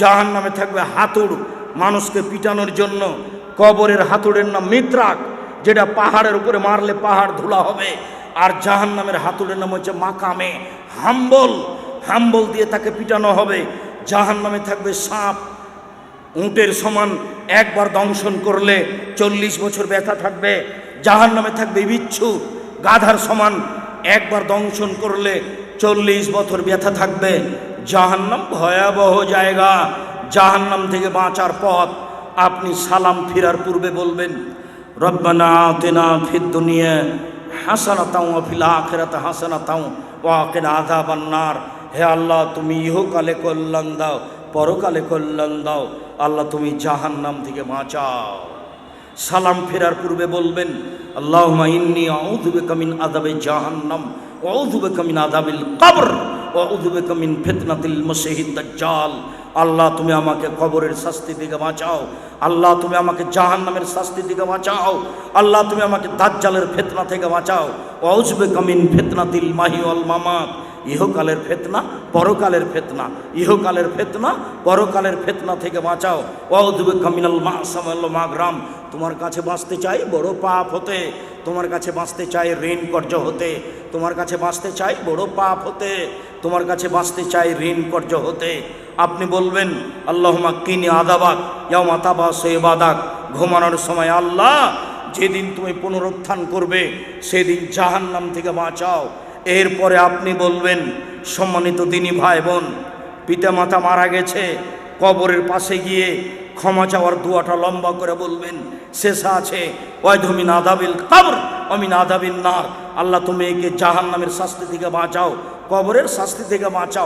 জাহান্নামে থাকবে হাতুড়, মানুষকে পিটানোর জন্য। কবরের হাতুড়ের নাম মিত্রাক, যেটা পাহাড়ের উপরে মারলে পাহাড় ধুলা হবে। আর জাহান্নামের হাতুড়ের নাম হচ্ছে মাকামে, হাম্বল। হাম্বল দিয়ে তাকে পিটানো হবে। জাহান্নামে থাকবে সাপ, উটের সমান, একবার দংশন করলে 40 বছর ব্যথা থাকবে। জাহান্নামে থাকবে বিচ্ছু, গাধার সমান, একবার দংশন করলে 40 বছর ব্যথা থাকবে। জাহান্নাম ভয়াবহ জায়গা। জাহান্নাম থেকে বাঁচার পথ আপনি সালাম ফিরার পূর্বে বলবেন, রব্বানা আতিনা ফিদ দুনিয়া হাসানাতাও ওয়া ফিল আখিরাতি হাসানাতাও ওয়া কিনা আযাবান নার। হে আল্লাহ, তুমি ইহকালে কল্যাণ দাও, পরকালে কল্যাণ দাও। আল্লাহ, তুমি জাহান্নাম থেকে বাঁচাও। সালাম ফেরার পূর্বে বলবেন, আল্লাহুম্মা ইন্নী আউযু বিকা মিন আযাবি জাহান্নাম ওয়া আউযু বিকা মিন আযাবিল কবর ওয়া আউযু বিকা মিন ফিতনাতিল মাসীহিদ দাজ্জাল। আল্লাহ, তুমি আমাকে কবরের শাস্তি থেকে বাঁচাও। আল্লাহ, তুমি আমাকে জাহান্নামের শাস্তি থেকে বাঁচাও। আল্লাহ, তুমি আমাকে দাজ্জালের ফিতনা থেকে বাঁচাও। ওয়া আউযু বিকা মিন ফিতনাতিল মাহি ওয়াল মামাত। ইহকালের ফিতনা, পরকালের ফিতনা, ইহকালের ফিতনা, পরকালের ফিতনা থেকে বাঁচাও। ওয়াউযু বিকা মিনাল মা'সাম ওয়াল মাগরাম। তোমার কাছে বাঁচতে চাই বড় পাপ হতে, তোমার কাছে বাঁচতে চাই ঋণ কর্য হতে, তোমার কাছে বাঁচতে চাই বড় পাপ হতে, তোমার কাছে বাঁচতে চাই ঋণ কর্য হতে। আপনি বলবেন, আল্লাহুম্মা কিনি আযাবাক ইয়াওমা তাবাসু ইবাদাক। ঘুমানোর সময়, আল্লাহ, যেদিন তুমি পুনরুত্থান করবে সেদিন জাহান্নাম থেকে বাঁচাও। এরপরে আপনি বলবেন, সম্মানিত দিনী ভাই বোন, পিতামাতা মারা গেছে, কবরের পাশে গিয়ে ক্ষমা চাওয়ার দোয়াটা লম্বা করে বলবেন। শেষে আছে ওয়াইদু মিন আযাবিল কবর ওয়া মিন আযাবিন নার। আল্লাহ, তুমি একে জাহান্নামের শাস্তি থেকে বাঁচাও, কবরের শাস্তি থেকে বাঁচাও।